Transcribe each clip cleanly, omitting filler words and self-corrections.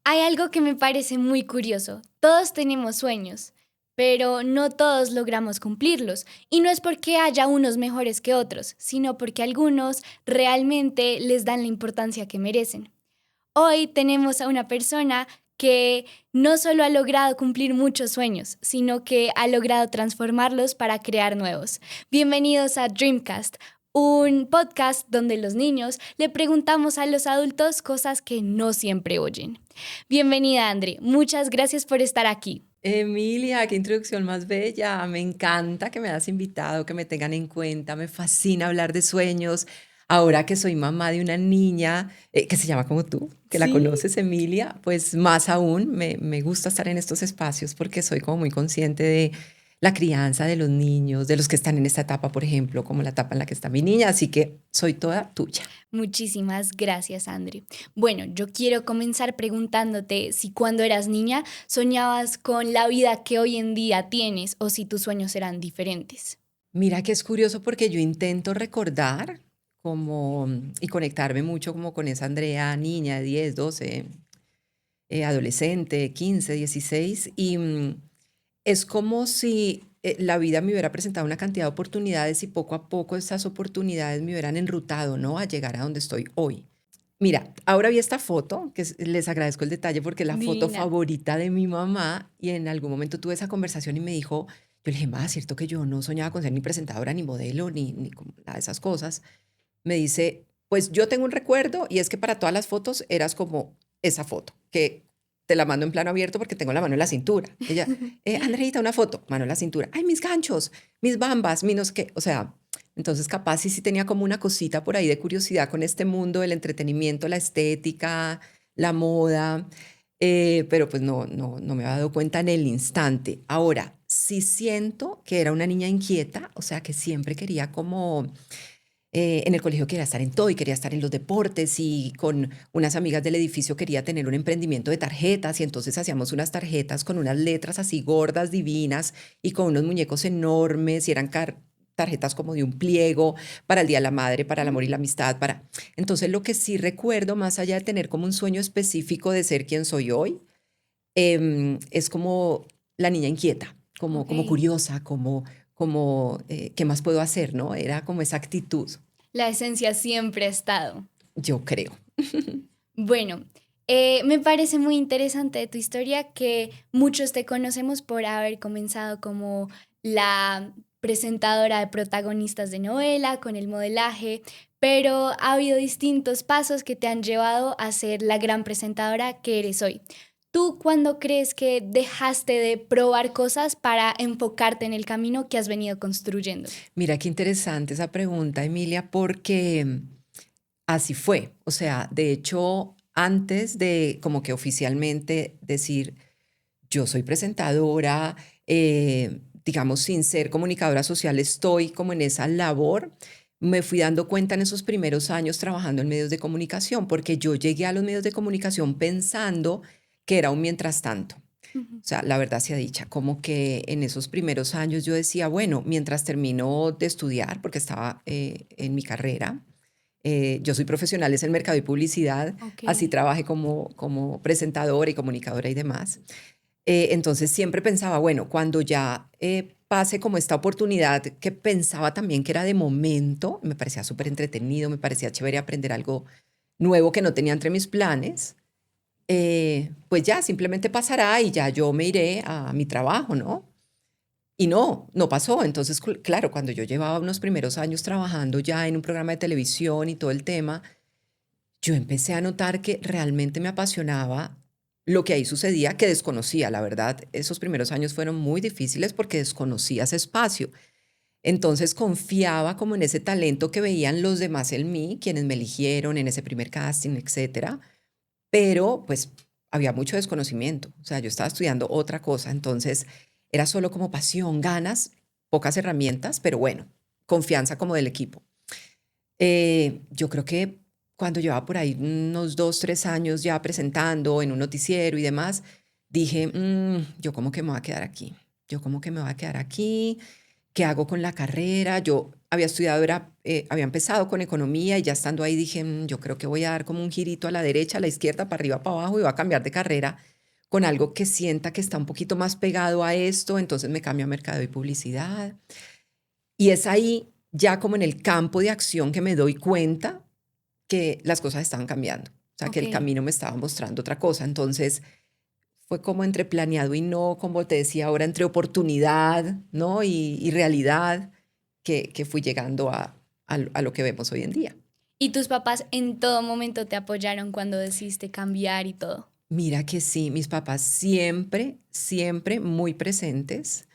Hay algo que me parece muy curioso. Todos tenemos sueños, pero no todos logramos cumplirlos. Y no es porque haya unos mejores que otros, sino porque algunos realmente les dan la importancia que merecen. Hoy tenemos a una persona que no solo ha logrado cumplir muchos sueños, sino que ha logrado transformarlos para crear nuevos. Bienvenidos a Dreamcast, un podcast donde los niños le preguntamos a los adultos cosas que no siempre oyen. Bienvenida, André. Muchas gracias por estar aquí. Emilia, qué introducción más bella. Me encanta que me hayas invitado, que me tengan en cuenta. Me fascina hablar de sueños. Ahora que soy mamá de una niña que se llama como tú, que la Sí. conoces, Emilia, pues más aún me gusta estar en estos espacios porque soy como muy consciente de la crianza de los niños, de los que están en esta etapa, por ejemplo, como la etapa en la que está mi niña. Así que soy toda tuya. Muchísimas gracias, André. Bueno, yo quiero comenzar preguntándote si cuando eras niña soñabas con la vida que hoy en día tienes o si tus sueños eran diferentes. Mira que es curioso porque yo intento recordar como y conectarme mucho como con esa Andrea niña de 10, 12, adolescente, 15, 16 y es como si la vida me hubiera presentado una cantidad de oportunidades y poco a poco esas oportunidades me hubieran enrutado, ¿no? A llegar a donde estoy hoy. Mira, ahora vi esta foto, les agradezco el detalle porque es la foto Divina. favorita de mi mamá y en algún momento tuve esa conversación y me dijo, yo le dije, ma, cierto que yo no soñaba con ser ni presentadora, ni modelo, ni como nada de esas cosas. Me dice, pues yo tengo un recuerdo y es que para todas las fotos eras como esa foto, que te la mando en plano abierto porque tengo la mano en la cintura. Ella, Andreita, una foto, mano en la cintura. Ay, mis ganchos, mis bambas, mi no sé qué. O sea, entonces capaz sí tenía como una cosita por ahí de curiosidad con este mundo del entretenimiento, la estética, la moda, pero pues no me había dado cuenta en el instante. Ahora, sí siento que era una niña inquieta, o sea, que siempre quería como en el colegio quería estar en todo y quería estar en los deportes y con unas amigas del edificio quería tener un emprendimiento de tarjetas y entonces hacíamos unas tarjetas con unas letras así gordas, divinas y con unos muñecos enormes y eran tarjetas como de un pliego para el Día de la Madre, para el amor y la amistad, para... Entonces lo que sí recuerdo, más allá de tener como un sueño específico de ser quien soy hoy, es como la niña inquieta, como, Ok. como curiosa, como ¿qué más puedo hacer? ¿No? Era como esa actitud. La esencia siempre ha estado. Yo creo. Bueno, me parece muy interesante de tu historia que muchos te conocemos por haber comenzado como la presentadora de protagonistas de novela, con el modelaje, pero ha habido distintos pasos que te han llevado a ser la gran presentadora que eres hoy. ¿Tú cuándo crees que dejaste de probar cosas para enfocarte en el camino que has venido construyendo? Mira qué interesante esa pregunta, Emilia, porque así fue. O sea, de hecho, antes de como que oficialmente decir yo soy presentadora, digamos, sin ser comunicadora social, estoy como en esa labor. Me fui dando cuenta en esos primeros años trabajando en medios de comunicación, porque yo llegué a los medios de comunicación pensando que era un mientras tanto. Ujú. O sea, la verdad sea dicha, como que en esos primeros años yo decía, bueno, mientras termino de estudiar, porque estaba en mi carrera, yo soy profesional en mercado y publicidad, Ok. así trabajé como presentadora y comunicadora y demás. Entonces siempre pensaba, bueno, cuando ya pase como esta oportunidad que pensaba también que era de momento, me parecía súper entretenido, me parecía chévere aprender algo nuevo que no tenía entre mis planes, pues ya simplemente pasará y ya yo me iré a mi trabajo, ¿no? Y no pasó. Entonces, claro, cuando yo llevaba unos primeros años trabajando ya en un programa de televisión y todo el tema, yo empecé a notar que realmente me apasionaba lo que ahí sucedía, que desconocía, la verdad. Esos primeros años fueron muy difíciles porque desconocía ese espacio. Entonces confiaba como en ese talento que veían los demás en mí, quienes me eligieron en ese primer casting, etcétera. Pero pues había mucho desconocimiento. O sea, yo estaba estudiando otra cosa, entonces era solo como pasión, ganas, pocas herramientas, pero bueno, confianza como del equipo. Yo creo que cuando llevaba por ahí unos 2, 3 años ya presentando en un noticiero y demás, dije, yo como que me voy a quedar aquí. Yo como que me voy a quedar aquí. ¿Qué hago con la carrera? Yo había estudiado, había empezado con economía y ya estando ahí dije, yo creo que voy a dar como un girito a la derecha, a la izquierda, para arriba, para abajo y voy a cambiar de carrera con algo que sienta que está un poquito más pegado a esto, entonces me cambio a mercado y publicidad. Y es ahí, ya como en el campo de acción, que me doy cuenta que las cosas estaban cambiando. O sea, que el Ok. camino me estaba mostrando otra cosa. Entonces, fue como entre planeado y no, como te decía ahora, entre oportunidad, ¿no? Y realidad, que fui llegando a lo que vemos hoy en día. ¿Y tus papás en todo momento te apoyaron cuando decidiste cambiar y todo? Mira que sí, mis papás siempre, siempre muy presentes.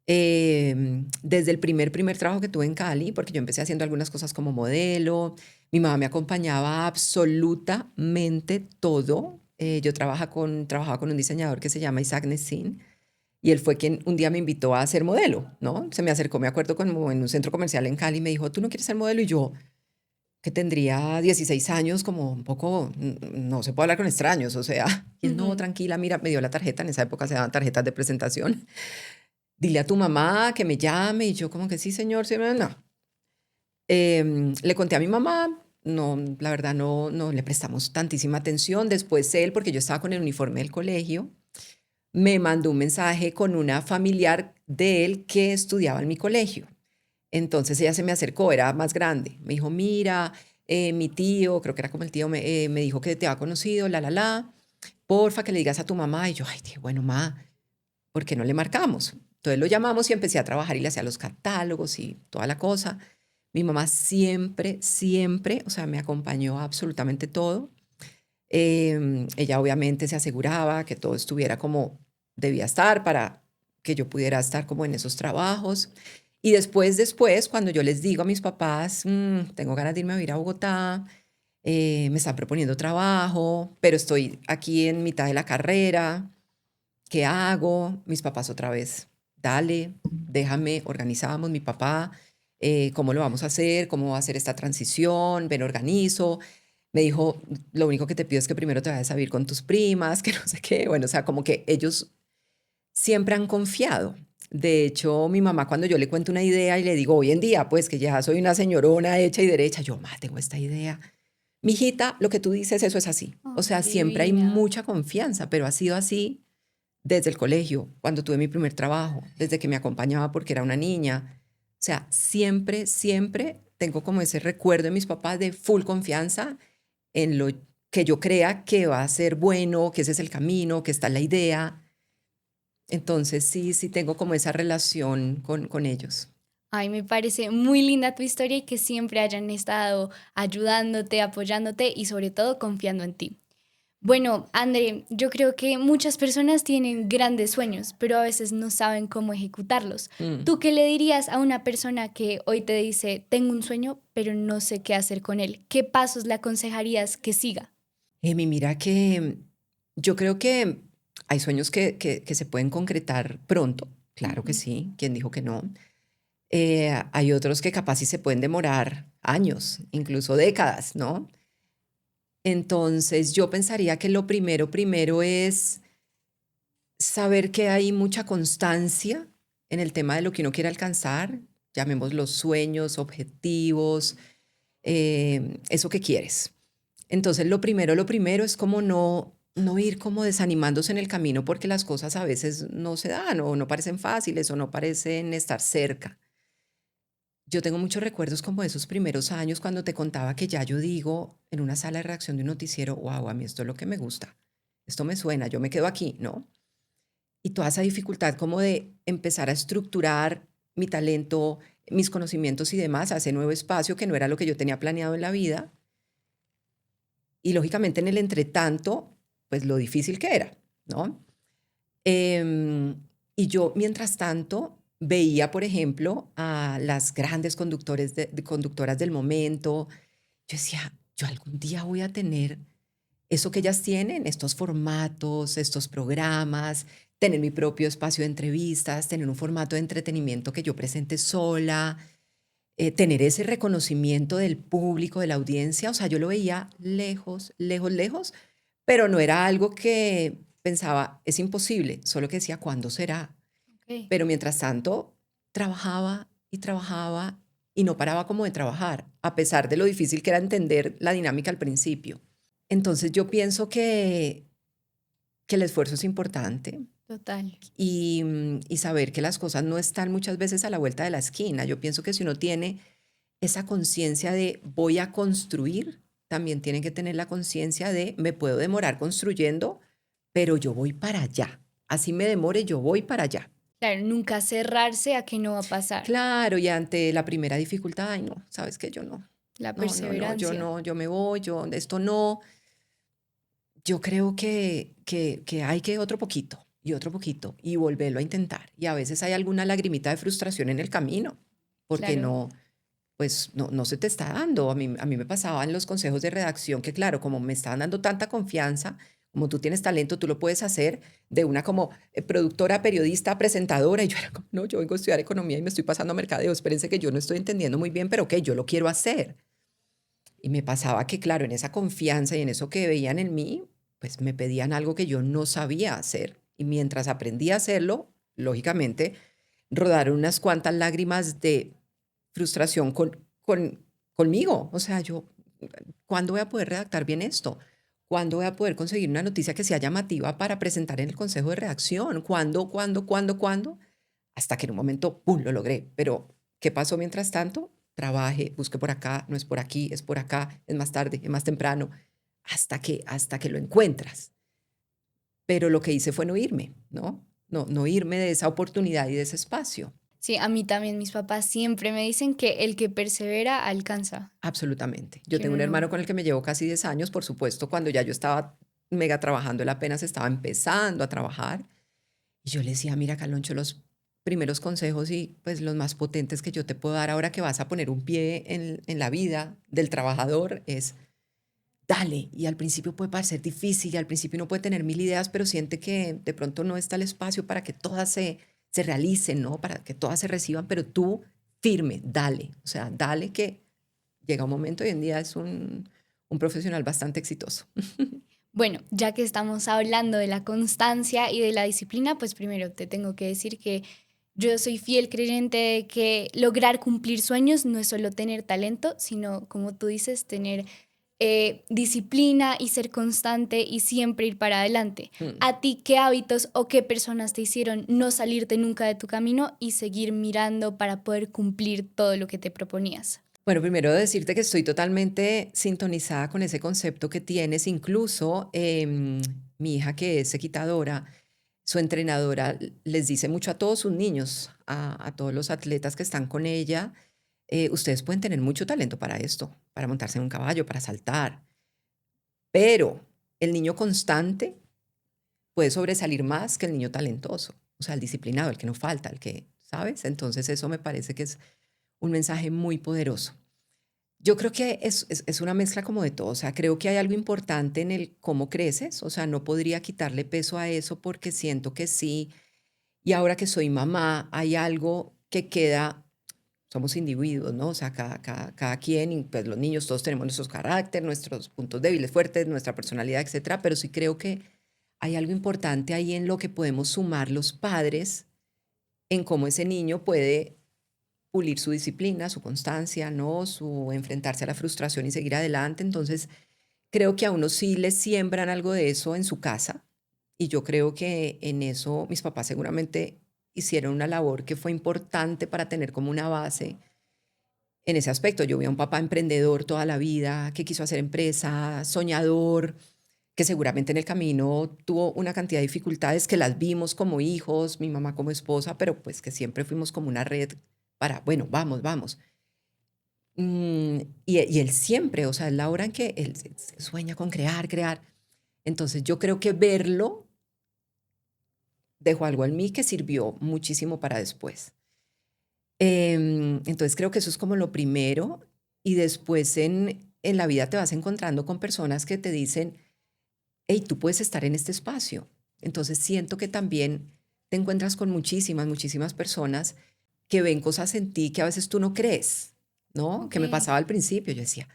Desde el primer trabajo que tuve en Cali, porque yo empecé haciendo algunas cosas como modelo, mi mamá me acompañaba absolutamente todo. Yo trabajaba con un diseñador que se llama Isaac Nessin y él fue quien un día me invitó a ser modelo, ¿no? Se me acercó, me acuerdo, como en un centro comercial en Cali y me dijo, ¿tú no quieres ser modelo? Y yo, que tendría 16 años, como un poco, no se puede hablar con extraños, o sea, y él, no, Ujú. tranquila, mira, me dio la tarjeta, en esa época se daban tarjetas de presentación, dile a tu mamá que me llame, y yo como que sí, señor, sí, no. Le conté a mi mamá, no, la verdad no le prestamos tantísima atención, después él, porque yo estaba con el uniforme del colegio, me mandó un mensaje con una familiar de él que estudiaba en mi colegio. Entonces ella se me acercó, era más grande. Me dijo, mira, mi tío, creo que era como el tío, me dijo que te ha conocido, porfa, que le digas a tu mamá. Y yo, ay, dije, bueno, ma, ¿por qué no le marcamos? Entonces lo llamamos y empecé a trabajar y le hacía los catálogos y toda la cosa. Mi mamá siempre, siempre, o sea, me acompañó a absolutamente todo. Ella obviamente se aseguraba que todo estuviera como debía estar para que yo pudiera estar como en esos trabajos. Y después, cuando yo les digo a mis papás, tengo ganas de irme a vivir a Bogotá, me están proponiendo trabajo, pero estoy aquí en mitad de la carrera, ¿qué hago? Mis papás otra vez, dale, déjame, organizamos, mi papá, ¿cómo lo vamos a hacer? ¿Cómo va a hacer esta transición? Ven, organizo. Me dijo, lo único que te pido es que primero te vayas a vivir con tus primas, que no sé qué. Bueno, o sea, como que ellos siempre han confiado. De hecho, mi mamá, cuando yo le cuento una idea y le digo, hoy en día, pues que ya soy una señorona hecha y derecha, yo, ma, tengo esta idea. Mijita, lo que tú dices, eso es así. O Ay, sea, siempre hay divina. mucha confianza, pero ha sido así desde el colegio, cuando tuve mi primer trabajo, desde que me acompañaba porque era una niña. O sea, siempre, siempre tengo como ese recuerdo de mis papás de full confianza en lo que yo crea que va a ser bueno, que ese es el camino, que está la idea. Entonces sí, sí tengo como esa relación con ellos. Ay, me parece muy linda tu historia y que siempre hayan estado ayudándote, apoyándote y sobre todo confiando en ti. Bueno, André, yo creo que muchas personas tienen grandes sueños, pero a veces no saben cómo ejecutarlos. Mm. ¿Tú qué le dirías a una persona que hoy te dice, tengo un sueño, pero no sé qué hacer con él? ¿Qué pasos le aconsejarías que siga? Emi, mira que yo creo que hay sueños que se pueden concretar pronto, claro que Ujú. sí, ¿quién dijo que no? Hay otros que capaz sí se pueden demorar años, incluso décadas, ¿no? Entonces yo pensaría que lo primero es saber que hay mucha constancia en el tema de lo que uno quiere alcanzar, llamemos los sueños, objetivos, eso que quieres. Entonces lo primero es como no ir como desanimándose en el camino porque las cosas a veces no se dan o no parecen fáciles o no parecen estar cerca. Yo tengo muchos recuerdos como de esos primeros años cuando te contaba que ya yo digo en una sala de redacción de un noticiero, wow, a mí esto es lo que me gusta, esto me suena, yo me quedo aquí, ¿no? Y toda esa dificultad como de empezar a estructurar mi talento, mis conocimientos y demás a ese nuevo espacio que no era lo que yo tenía planeado en la vida. Y lógicamente en el entretanto, pues lo difícil que era, ¿no? Em, y yo, mientras tanto, veía, por ejemplo, a las grandes conductoras del momento. Yo decía, yo algún día voy a tener eso que ellas tienen, estos formatos, estos programas, tener mi propio espacio de entrevistas, tener un formato de entretenimiento que yo presente sola, tener ese reconocimiento del público, de la audiencia. O sea, yo lo veía lejos, lejos, lejos, pero no era algo que pensaba, es imposible, solo que decía, ¿cuándo será? Ok. Pero mientras tanto, trabajaba y trabajaba y no paraba como de trabajar, a pesar de lo difícil que era entender la dinámica al principio. Entonces yo pienso que el esfuerzo es importante Total. y saber que las cosas no están muchas veces a la vuelta de la esquina. Yo pienso que si uno tiene esa conciencia de voy a construir, también tiene que tener la conciencia de me puedo demorar construyendo, pero yo voy para allá. Así me demore, yo voy para allá. Claro, nunca cerrarse a que no va a pasar. Claro, y ante la primera dificultad, ay no, sabes que yo no, La yo perseverancia. no, yo me voy, yo esto no. Yo creo que hay que otro poquito y volverlo a intentar. Y a veces hay alguna lagrimita de frustración en el camino, porque Claro. no, pues no se te está dando. A mí me pasaba en los consejos de redacción que, claro, como me estaban dando tanta confianza, como tú tienes talento, tú lo puedes hacer de una como productora, periodista, presentadora. Y yo era como, no, yo vengo a estudiar economía y me estoy pasando a mercadeo. Espérense que yo no estoy entendiendo muy bien, pero que yo lo quiero hacer. Y me pasaba que, claro, en esa confianza y en eso que veían en mí, pues me pedían algo que yo no sabía hacer. Y mientras aprendí a hacerlo, lógicamente, rodaron unas cuantas lágrimas de frustración conmigo. O sea, yo, ¿cuándo voy a poder redactar bien esto? ¿Cuándo voy a poder conseguir una noticia que sea llamativa para presentar en el consejo de redacción? ¿Cuándo? Hasta que en un momento, ¡pum!, lo logré. Pero, ¿qué pasó mientras tanto? Trabaje, busque por acá, no es por aquí, es por acá, es más tarde, es más temprano, hasta que lo encuentras. Pero lo que hice fue no irme, ¿no? No irme de esa oportunidad y de ese espacio. Sí, a mí también mis papás siempre me dicen que el que persevera alcanza. Absolutamente. Yo Que tengo un uno hermano no. con el que me llevo casi 10 años, por supuesto, cuando ya yo estaba mega trabajando, él apenas estaba empezando a trabajar. Y yo le decía, mira, Caloncho, los primeros consejos y pues los más potentes que yo te puedo dar ahora que vas a poner un pie en la vida del trabajador es dale. Y al principio puede parecer difícil y al principio uno puede tener mil ideas, pero siente que de pronto no está el espacio para que todas se realicen, ¿no? Para que todas se reciban, pero tú firme, dale. O sea, dale que llega un momento, hoy en día es un profesional bastante exitoso. Bueno, ya que estamos hablando de la constancia y de la disciplina, pues primero te tengo que decir que yo soy fiel creyente de que lograr cumplir sueños no es solo tener talento, sino, como tú dices, tener disciplina y ser constante y siempre ir para adelante. Mm. ¿A ti qué hábitos o qué personas te hicieron no salirte nunca de tu camino y seguir mirando para poder cumplir todo lo que te proponías? Bueno, primero decirte que estoy totalmente sintonizada con ese concepto que tienes. Incluso mi hija, que es equitadora, su entrenadora les dice mucho a todos sus niños, a todos los atletas que están con ella, ustedes pueden tener mucho talento para esto, para montarse en un caballo, para saltar, pero el niño constante puede sobresalir más que el niño talentoso, o sea, el disciplinado, el que no falta, el que, ¿sabes? Entonces eso me parece que es un mensaje muy poderoso. Yo creo que es una mezcla como de todo, o sea, creo que hay algo importante en el cómo creces, o sea, no podría quitarle peso a eso porque siento que sí, y ahora que soy mamá, hay algo que queda, somos individuos, ¿no? O sea, cada quien, y pues los niños todos tenemos nuestros carácter, nuestros puntos débiles, fuertes, nuestra personalidad, etcétera, pero sí creo que hay algo importante ahí en lo que podemos sumar los padres, en cómo ese niño puede pulir su disciplina, su constancia, ¿no? Su enfrentarse a la frustración y seguir adelante. Entonces, creo que a uno sí le siembran algo de eso en su casa y yo creo que en eso mis papás seguramente hicieron una labor que fue importante para tener como una base en ese aspecto. Yo vi a un papá emprendedor toda la vida, que quiso hacer empresa, soñador, que seguramente en el camino tuvo una cantidad de dificultades que las vimos como hijos, mi mamá como esposa, pero pues que siempre fuimos como una red para, bueno, vamos. Y él siempre, o sea, es la hora en que él se sueña con crear. Entonces yo creo que verlo dejó algo en mí que sirvió muchísimo para después. Entonces creo que eso es como lo primero y después en la vida te vas encontrando con personas que te dicen, hey, tú puedes estar en este espacio. Entonces siento que también te encuentras con muchísimas personas que ven cosas en ti que a veces tú no crees, ¿no? Ok. Que me pasaba al principio. Yo decía,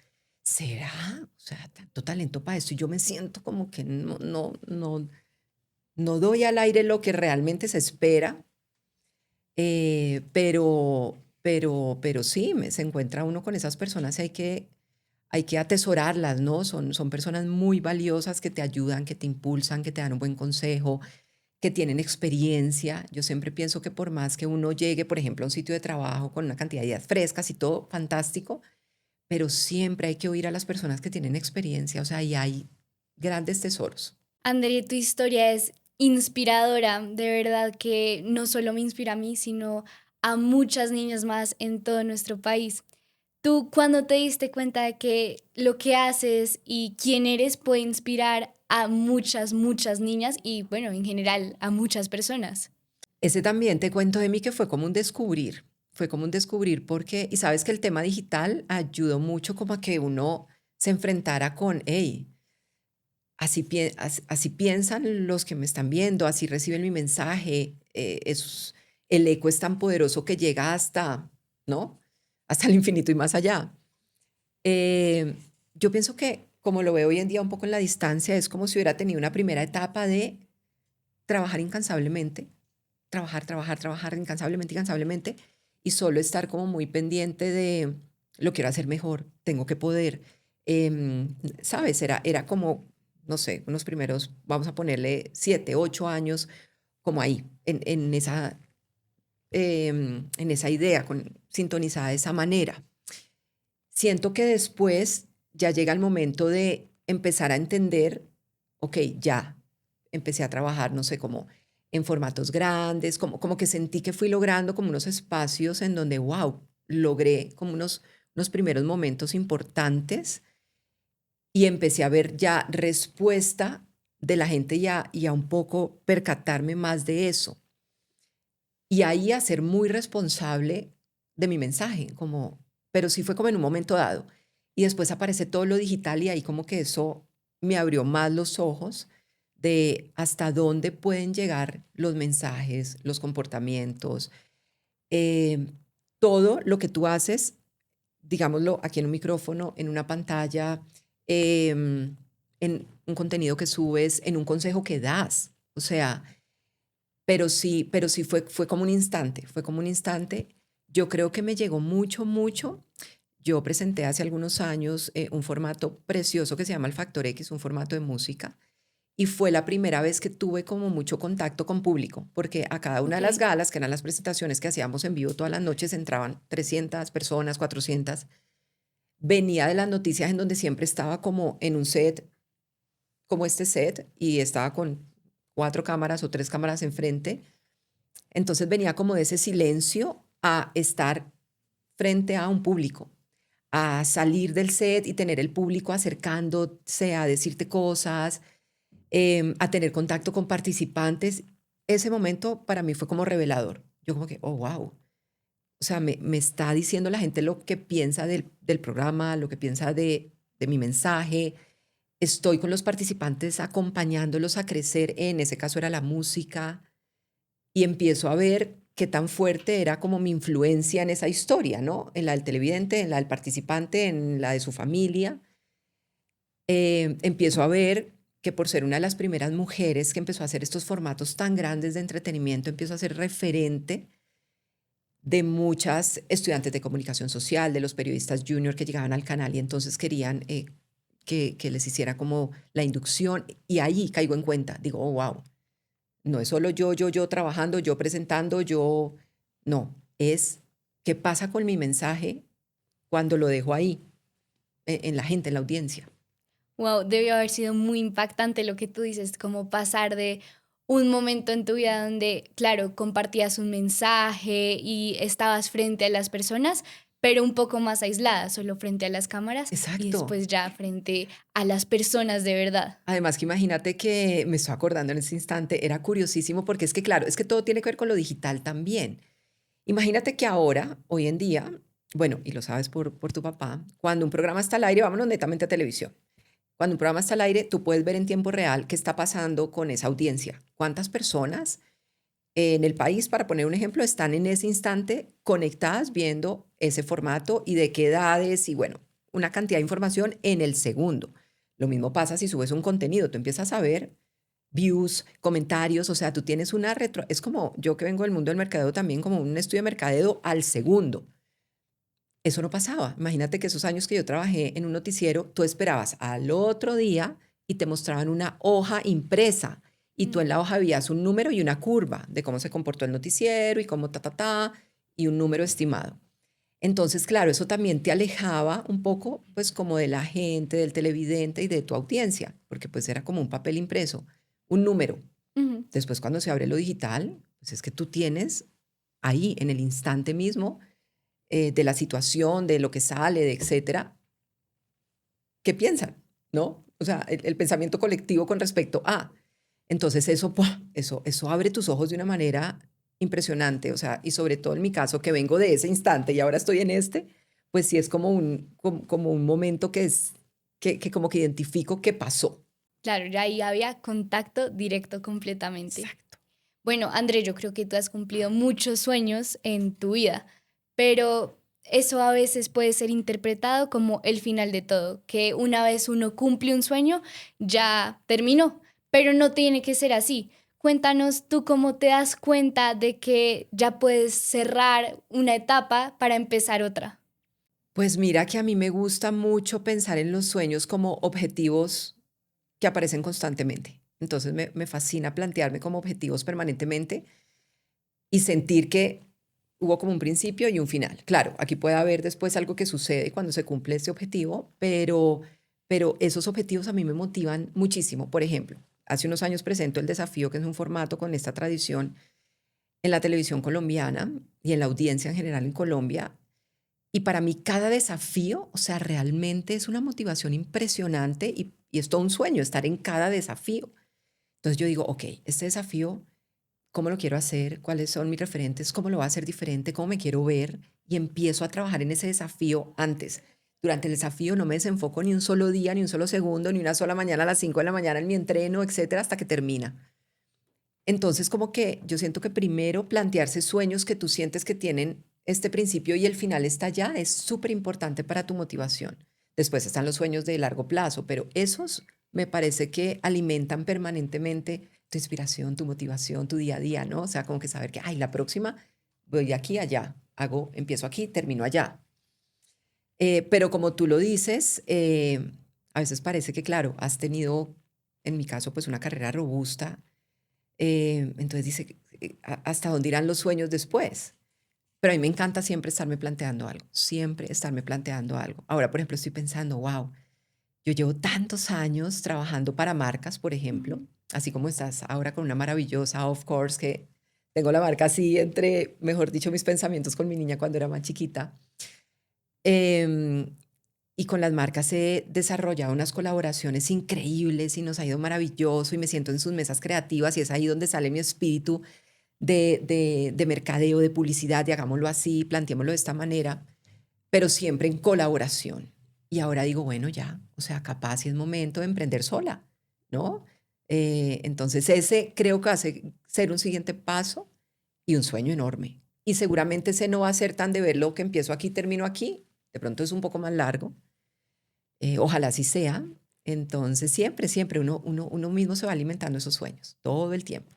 ¿será? O sea, tanto talento para esto. Y yo me siento como que no doy al aire lo que realmente se espera, pero pero sí, se encuentra uno con esas personas y hay que atesorarlas, ¿no? Son personas muy valiosas que te ayudan, que te impulsan, que te dan un buen consejo, que tienen experiencia. Yo siempre pienso que por más que uno llegue, por ejemplo, a un sitio de trabajo con una cantidad de ideas frescas y todo fantástico, pero siempre hay que oír a las personas que tienen experiencia, o sea, y hay grandes tesoros. André, tu historia es inspiradora, de verdad que no solo me inspira a mí, sino a muchas niñas más en todo nuestro país. ¿Tú cuando te diste cuenta de que lo que haces y quién eres puede inspirar a muchas, muchas niñas y, bueno, en general, a muchas personas? Ese también te cuento de mí que fue como un descubrir porque, y sabes que el tema digital ayudó mucho como a que uno se enfrentara con, hey, así piensan los que me están viendo, así reciben mi mensaje, el eco es tan poderoso que llega hasta, ¿no? Hasta el infinito y más allá. Eh, yo pienso que, como lo veo hoy en día un poco en la distancia, es como si hubiera tenido una primera etapa de trabajar incansablemente, trabajar incansablemente, incansablemente, y solo estar como muy pendiente de lo quiero hacer mejor, tengo que poder. ¿Sabes? Era como, no sé, unos primeros, vamos a ponerle 7, 8 años, como ahí, en esa idea, sintonizada de esa manera. Siento que después ya llega el momento de empezar a entender, ok, ya empecé a trabajar, no sé, como en formatos grandes, como que sentí que fui logrando como unos espacios en donde, wow, logré como unos primeros momentos importantes y empecé a ver ya respuesta de la gente y a un poco percatarme más de eso. Y ahí a ser muy responsable de mi mensaje, como, pero sí fue como en un momento dado. Y después aparece todo lo digital y ahí como que eso me abrió más los ojos de hasta dónde pueden llegar los mensajes, los comportamientos, eh, todo lo que tú haces, digámoslo aquí en un micrófono, en una pantalla, en un contenido que subes, en un consejo que das. O sea, pero sí fue como un instante, fue como un instante. Yo creo que me llegó mucho, mucho. Yo presenté hace algunos años un formato precioso que se llama El Factor X, un formato de música, y fue la primera vez que tuve como mucho contacto con público, porque a cada una de las Ok. galas, que eran las presentaciones que hacíamos en vivo todas las noches, entraban 300 personas, 400. Venía de las noticias en donde siempre estaba como en un set, como este set, y estaba con 4 cámaras o 3 cámaras enfrente. Entonces venía como de ese silencio a estar frente a un público, a salir del set y tener el público acercándose a decirte cosas, a tener contacto con participantes. Ese momento para mí fue como revelador. Yo como que, oh, wow. O sea, me está diciendo la gente lo que piensa del programa, lo que piensa de mi mensaje. Estoy con los participantes acompañándolos a crecer. En ese caso era la música y empiezo a ver qué tan fuerte era como mi influencia en esa historia, ¿no? En la del televidente, en la del participante, en la de su familia. Empiezo a ver que por ser una de las primeras mujeres que empezó a hacer estos formatos tan grandes de entretenimiento, empiezo a ser referente de muchas estudiantes de comunicación social, de los periodistas junior que llegaban al canal y entonces querían que les hiciera como la inducción. Y ahí caigo en cuenta, digo, oh, wow, no es solo yo trabajando, yo presentando, no, es qué pasa con mi mensaje cuando lo dejo ahí, en la gente, en la audiencia. Wow, debió haber sido muy impactante lo que tú dices, como pasar de un momento en tu vida donde, claro, compartías un mensaje y estabas frente a las personas, pero un poco más aislada, solo frente a las cámaras y Exacto. después ya frente a las personas de verdad. Además que imagínate que me estoy acordando en ese instante, era curiosísimo porque es que, claro, es que todo tiene que ver con lo digital también. Imagínate que ahora, hoy en día, bueno, y lo sabes por tu papá, cuando un programa está al aire, vámonos netamente a televisión. Cuando un programa está al aire, tú puedes ver en tiempo real qué está pasando con esa audiencia. ¿Cuántas personas en el país, para poner un ejemplo, están en ese instante conectadas viendo ese formato y de qué edades y bueno, una cantidad de información en el segundo? Lo mismo pasa si subes un contenido, tú empiezas a ver views, comentarios, o sea, tú tienes una es como yo que vengo del mundo del mercadeo también, como un estudio de mercadeo al segundo. eso no pasaba. Imagínate que esos años que yo trabajé en un noticiero, tú esperabas al otro día y te mostraban una hoja impresa y tú en la hoja veías un número y una curva de cómo se comportó el noticiero y cómo y un número estimado. Entonces, claro, eso también te alejaba un poco, pues, como de la gente, del televidente y de tu audiencia, porque pues era como un papel impreso, un número. Ujú. Después, cuando se abre lo digital, pues es que tú tienes ahí, en el instante mismo, de la situación, de lo que sale, de etcétera, qué piensan, ¿no? O sea, el pensamiento colectivo con respecto a. Entonces, eso, ¡pua! Eso abre tus ojos de una manera impresionante. O sea, y sobre todo en mi caso, que vengo de ese instante y ahora estoy en este, pues sí es como un momento que es, que como que identifico qué pasó. Claro, ya ahí había contacto directo completamente. Exacto. Bueno, André, yo creo que tú has cumplido muchos sueños en tu vida, pero eso a veces puede ser interpretado como el final de todo, que una vez uno cumple un sueño, ya terminó, pero no tiene que ser así. Cuéntanos tú cómo te das cuenta de que ya puedes cerrar una etapa para empezar otra. Pues mira que a mí me gusta mucho pensar en los sueños como objetivos que aparecen constantemente. Entonces me fascina plantearme como objetivos permanentemente y sentir que hubo como un principio y un final. Claro, aquí puede haber después algo que sucede cuando se cumple ese objetivo, pero esos objetivos a mí me motivan muchísimo. Por ejemplo, hace unos años presento El Desafío, que es un formato con esta tradición en la televisión colombiana y en la audiencia en general en Colombia. Y para mí cada desafío, o sea, realmente es una motivación impresionante y es todo un sueño estar en cada desafío. Entonces yo digo, ok, este desafío, ¿cómo lo quiero hacer? ¿Cuáles son mis referentes? ¿Cómo lo voy a hacer diferente? ¿Cómo me quiero ver? Y empiezo a trabajar en ese desafío antes. Durante el desafío no me desenfoco ni un solo día, ni un solo segundo, ni una sola mañana a las 5 de la mañana en mi entreno, etcétera, hasta que termina. Entonces, como que yo siento que primero plantearse sueños que tú sientes que tienen este principio y el final está allá es súper importante para tu motivación. Después están los sueños de largo plazo, pero esos me parece que alimentan permanentemente tu inspiración, tu motivación, tu día a día, ¿no? O sea, como que saber que, ay, la próxima voy aquí, allá, empiezo aquí, termino allá. Pero como tú lo dices, a veces parece que, claro, has tenido, en mi caso, pues una carrera robusta, entonces dice, ¿hasta dónde irán los sueños después? Pero a mí me encanta siempre estarme planteando algo, siempre estarme planteando algo. Ahora, por ejemplo, estoy pensando, wow, yo llevo tantos años trabajando para marcas, por ejemplo, Ujú. así como estás ahora con una maravillosa, of course, que tengo la marca así entre, mejor dicho, mis pensamientos con mi niña cuando era más chiquita. Em, y con las marcas he desarrollado unas colaboraciones increíbles y nos ha ido maravilloso y me siento en sus mesas creativas y es ahí donde sale mi espíritu de mercadeo, de publicidad, y hagámoslo así, planteémoslo de esta manera, pero siempre en colaboración. Y ahora digo, bueno, ya, o sea, capaz si es momento de emprender sola, ¿no? Entonces ese creo que va a ser un siguiente paso y un sueño enorme. Y seguramente ese no va a ser tan de verlo que empiezo aquí, termino aquí. De pronto es un poco más largo. Ojalá así sea. Entonces siempre uno mismo se va alimentando esos sueños, todo el tiempo.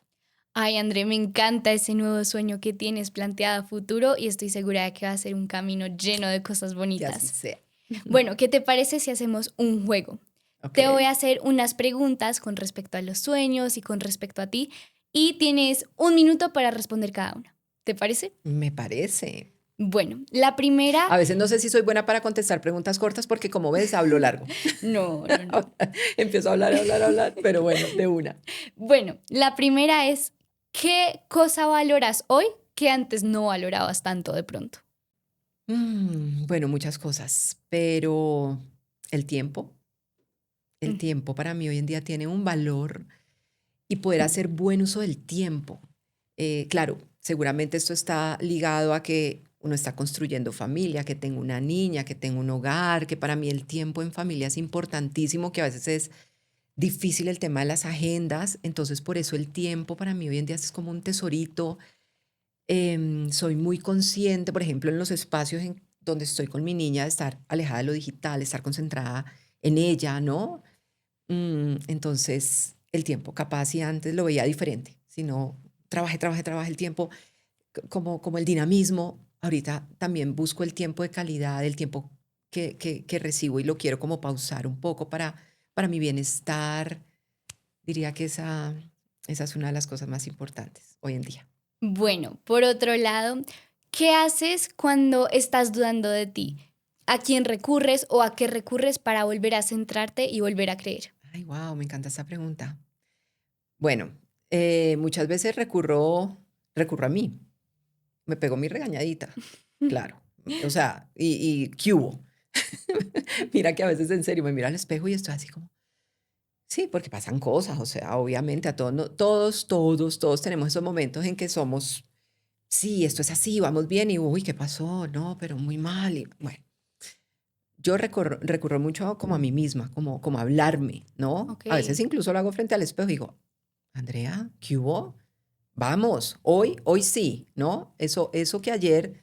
Ay, André, me encanta ese nuevo sueño que tienes planteado a futuro y estoy segura de que va a ser un camino lleno de cosas Que así bonitas. sea. Bueno, ¿qué te parece si hacemos un juego? Ok, Te voy a hacer unas preguntas con respecto a los sueños y con respecto a ti y tienes 1 minuto para responder cada una. ¿Te parece? me parece. Bueno, la primera, A veces no sé si soy buena para contestar preguntas cortas porque como ves, hablo largo. no, no, no. Empiezo a hablar, pero bueno, de una. Bueno, la primera es, ¿qué cosa valoras hoy que antes no valorabas tanto de pronto? Bueno, muchas cosas, pero el el Mm. tiempo para mí hoy en día tiene un valor y poder hacer buen uso del tiempo. Claro, seguramente esto está ligado a que uno está construyendo familia, que tengo una niña, que tengo un hogar, que para mí el tiempo en familia es importantísimo, que a veces es difícil el tema de las agendas, entonces por eso el tiempo para mí hoy en día es como un tesorito. Soy muy consciente, por ejemplo, en los espacios en donde estoy con mi niña, de estar alejada de lo digital, estar concentrada en ella, ¿no? Entonces, el tiempo, capaz si antes lo veía diferente, si no, trabajé el tiempo como el dinamismo. ahorita también busco el tiempo de calidad, el tiempo que recibo y lo quiero como pausar un poco para mi bienestar. Diría que esa es una de las cosas más importantes hoy en día. Bueno, por otro lado, ¿qué haces cuando estás dudando de ti? ¿A quién recurres o a qué recurres para volver a centrarte y volver a creer? Ay, wow, me encanta esta pregunta. Bueno, muchas veces recurro a mí. Me pegó mi regañadita, claro. O sea, ¿qué hubo? Mira que a veces en serio me miro al espejo y estoy así como, sí, porque pasan cosas, o sea, obviamente a todos, todos tenemos esos momentos en que somos, sí, esto es así, vamos bien y, uy, ¿qué pasó? No, pero muy mal. Y, bueno, yo recurro mucho como a mí misma, como a hablarme, ¿no? Ok, A veces incluso lo hago frente al espejo y digo, Andrea, ¿qué hubo? Vamos, hoy sí, ¿no? Eso que ayer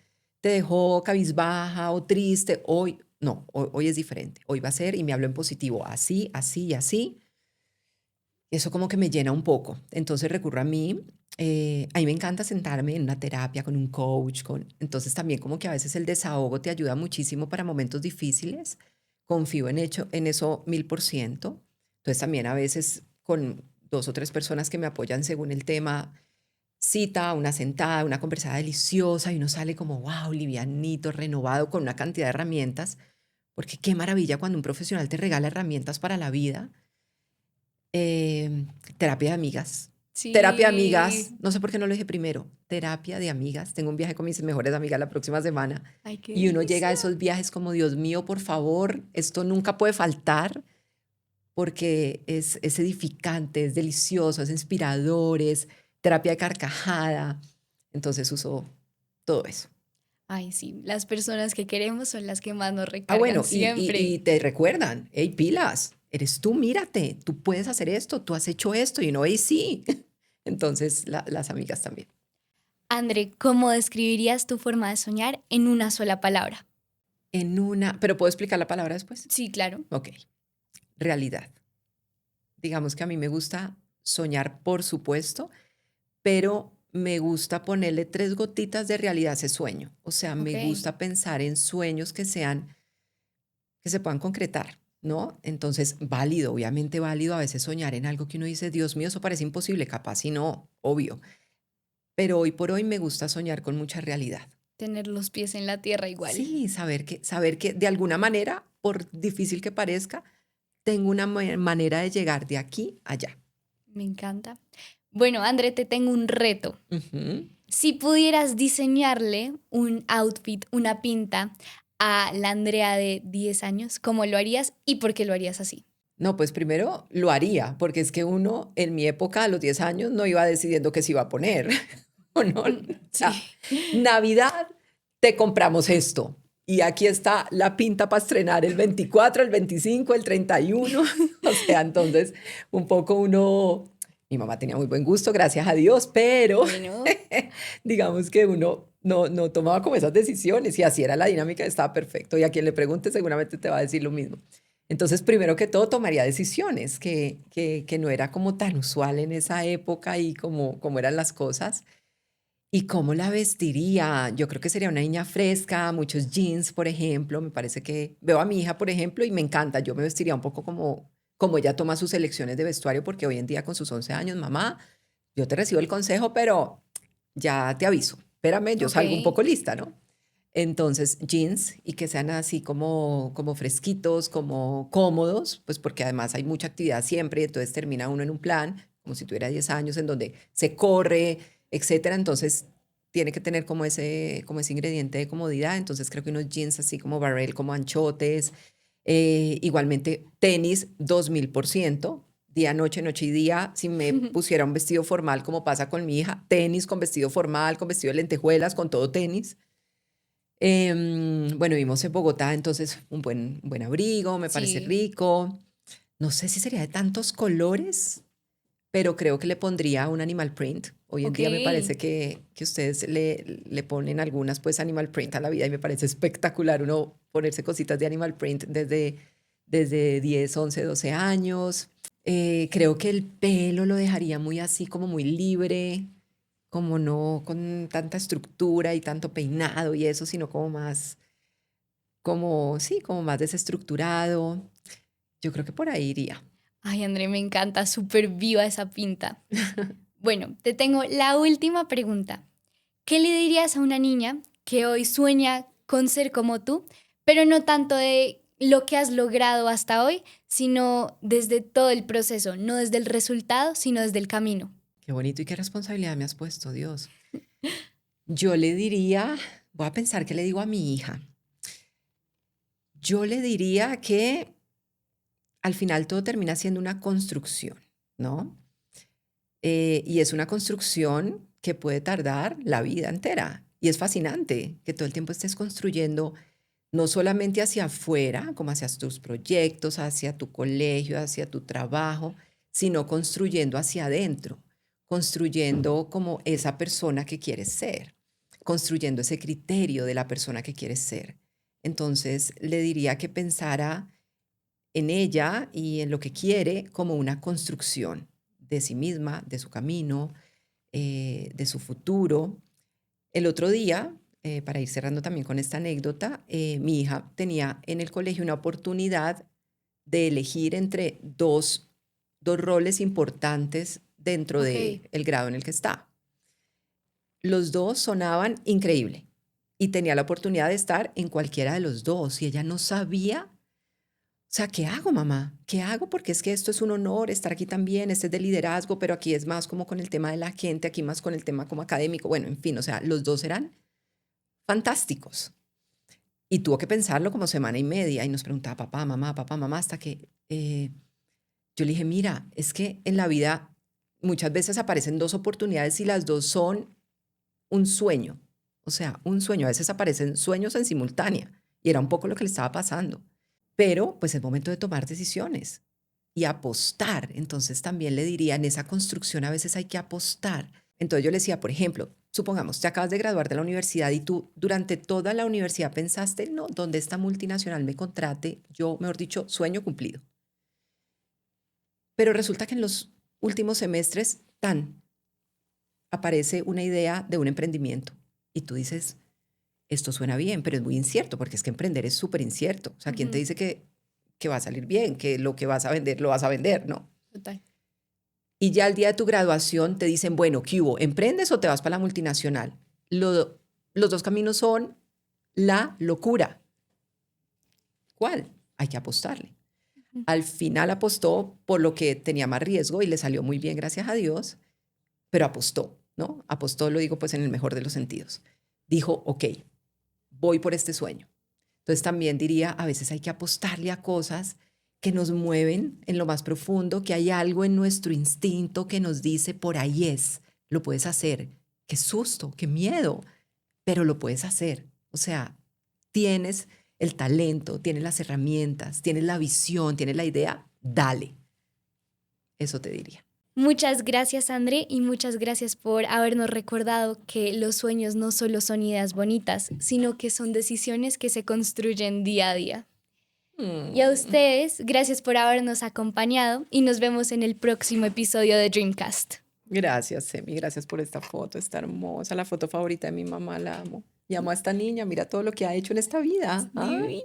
te dejó cabizbaja o triste, hoy no, hoy es diferente. Hoy va a ser y me hablo en positivo, así, así y así. Eso como que me llena un poco. Entonces recurro a mí. A mí me encanta sentarme en una terapia con un coach. Entonces también como que a veces el desahogo te ayuda muchísimo para momentos difíciles. Confío en eso 1000%. Entonces también a veces con 2 o 3 personas que me apoyan según el tema, cita, una sentada, una conversada deliciosa y uno sale como, wow, livianito, renovado, con una cantidad de herramientas. Porque qué maravilla cuando un profesional te regala herramientas para la vida. Terapia de amigas. Terapia de amigas. sí. No sé por qué no lo dije primero. Terapia de amigas. Tengo un viaje con mis mejores amigas la próxima semana. Ay, qué Y uno llega delicia. a esos viajes como, Dios mío, por favor, esto nunca puede faltar porque es edificante, es delicioso, es inspirador, es terapia de carcajada. Entonces uso todo eso. Ay, sí, las personas que queremos son las que más nos Ah, recargan bueno, y siempre. te recuerdan, hey, pilas, eres tú, mírate, tú puedes hacer esto, tú has hecho esto, y no, hey, sí. Entonces, las amigas también. André, ¿cómo describirías tu forma de soñar en una sola palabra? ¿Pero puedo explicar la palabra después? Sí, claro. Ok, realidad. Digamos que a mí me gusta soñar, por supuesto, pero me gusta ponerle 3 gotitas de realidad a ese sueño. O sea, Ok, me gusta pensar en sueños que se puedan concretar, ¿no? Entonces, válido, obviamente válido a veces soñar en algo que uno dice, Dios mío, eso parece imposible, capaz y no, obvio. Pero hoy por hoy me gusta soñar con mucha realidad. tener los pies en la tierra igual. Sí, saber que de alguna manera, por difícil que parezca, tengo una manera de llegar de aquí a allá. Me encanta. Bueno, André, te tengo un reto. Ujú. Si pudieras diseñarle un outfit, una pinta a la Andrea de 10 años, ¿cómo lo harías y por qué lo harías así? No, pues primero lo haría, porque es que uno en mi época, a los 10 años, no iba decidiendo qué se iba a poner. ¿O no? O Sí. sea, Navidad, te compramos esto. Y aquí está la pinta para estrenar el 24, el 25, el 31. O sea, entonces, un poco mi mamá tenía muy buen gusto, gracias a Dios, pero Bueno, digamos que uno no tomaba como esas decisiones y así era la dinámica, estaba perfecto. Y a quien le pregunte seguramente te va a decir lo mismo. Entonces, primero que todo, tomaría decisiones que no era como tan usual en esa época y como eran las cosas. ¿Y cómo la vestiría? Yo creo que sería una niña fresca, muchos jeans, por ejemplo. Me parece que veo a mi hija, por ejemplo, y me encanta. Yo me vestiría un poco como ella toma sus elecciones de vestuario, porque hoy en día con sus 11 años, mamá, yo te recibo el consejo, pero ya te aviso. Espérame, yo ok. salgo un poco lista, ¿no? Entonces, jeans y que sean así como fresquitos, como cómodos, pues porque además hay mucha actividad siempre y entonces termina uno en un plan, como si tuviera 10 años, en donde se corre, etcétera. Entonces, tiene que tener como ese ingrediente de comodidad. Entonces, creo que unos jeans así como barrel, como anchotes. Igualmente, tenis, 2000%. Día, noche, noche y día. Si me pusiera un vestido formal, como pasa con mi hija, tenis con vestido formal, con vestido de lentejuelas, con todo tenis. Bueno, vivimos en Bogotá, entonces un buen abrigo, me parece Sí, rico. No sé si sería de tantos colores, pero creo que le pondría un animal print. Hoy en ok. día me parece que ustedes le ponen algunas, pues, animal print a la vida y me parece espectacular uno ponerse cositas de animal print desde 10, 11, 12 años. Creo que el pelo lo dejaría muy así, como muy libre. como no con tanta estructura y tanto peinado y eso, sino como más, como, sí, como más desestructurado. Yo creo que por ahí iría. Ay, André, me encanta, súper viva esa pinta. Bueno, te tengo la última pregunta. ¿Qué le dirías a una niña que hoy sueña con ser como tú, pero no tanto de lo que has logrado hasta hoy, sino desde todo el proceso, no desde el resultado, sino desde el camino? Qué bonito y qué responsabilidad me has puesto, Dios. Yo le diría, voy a pensar qué le digo a mi hija. Yo le diría que al final todo termina siendo una construcción, ¿no? Y es una construcción que puede tardar la vida entera. Y es fascinante que todo el tiempo estés construyendo no solamente hacia afuera, como hacia tus proyectos, hacia tu colegio, hacia tu trabajo, sino construyendo hacia adentro, construyendo como esa persona que quieres ser, construyendo ese criterio de la persona que quieres ser. Entonces, le diría que pensara en ella y en lo que quiere como una construcción de sí misma, de su camino, de su futuro. El otro día, para ir cerrando también con esta anécdota, mi hija tenía en el colegio una oportunidad de elegir entre dos roles importantes dentro Ok. del grado en el que está. Los dos sonaban increíble y tenía la oportunidad de estar en cualquiera de los dos y ella no sabía, o sea, ¿qué hago, mamá? ¿Qué hago? Porque es que esto es un honor estar aquí también, este es de liderazgo, pero aquí es más como con el tema de la gente, aquí más con el tema como académico. Bueno, en fin, o sea, los dos eran fantásticos. Y tuvo que pensarlo como semana y media y nos preguntaba, papá, mamá, hasta que yo le dije, mira, es que en la vida muchas veces aparecen dos oportunidades y las dos son un sueño. O sea, un sueño. A veces aparecen sueños en simultánea y era un poco lo que le estaba pasando. Pero pues es momento de tomar decisiones y apostar. Entonces también le diría, en esa construcción a veces hay que apostar. Entonces yo le decía, por ejemplo, supongamos, te acabas de graduar de la universidad y tú durante toda la universidad pensaste, no, donde esta multinacional me contrate, yo, mejor dicho, sueño cumplido. Pero resulta que en los últimos semestres, aparece una idea de un emprendimiento y tú dices, esto suena bien, pero es muy incierto, porque es que emprender es súper incierto. O sea, ¿quién te Ujú. dice que va a salir bien, que lo que vas a vender, lo vas a vender? No. Total. Y ya al día de tu graduación te dicen, bueno, ¿qué hubo? ¿Emprendes o te vas para la multinacional? Los dos caminos son la locura. ¿Cuál? Hay que apostarle. Ujú. Al final apostó por lo que tenía más riesgo y le salió muy bien, gracias a Dios, pero apostó, ¿no? Apostó, lo digo pues en el mejor de los sentidos. Dijo, ok, voy por este sueño. Entonces también diría, a veces hay que apostarle a cosas que nos mueven en lo más profundo, que hay algo en nuestro instinto que nos dice, por ahí es, lo puedes hacer. Qué susto, qué miedo, pero lo puedes hacer. O sea, tienes el talento, tienes las herramientas, tienes la visión, tienes la idea, dale. Eso te diría. Muchas gracias, André, y muchas gracias por habernos recordado que los sueños no solo son ideas bonitas, sino que son decisiones que se construyen día a día. Y a Mm. ustedes, gracias por habernos acompañado y nos vemos en el próximo episodio de Dreamcast. Gracias, Semi, gracias por esta foto, está hermosa, la foto favorita de mi mamá, la amo. Y amo a esta niña, mira todo lo que ha hecho en esta vida. ¿Ah? Divina.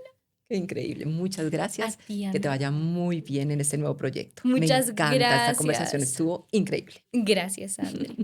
Qué increíble, muchas A gracias, ti, que te André. vaya muy bien en este nuevo proyecto. Me Muchas encanta, esta conversación gracias. estuvo increíble. Gracias, André.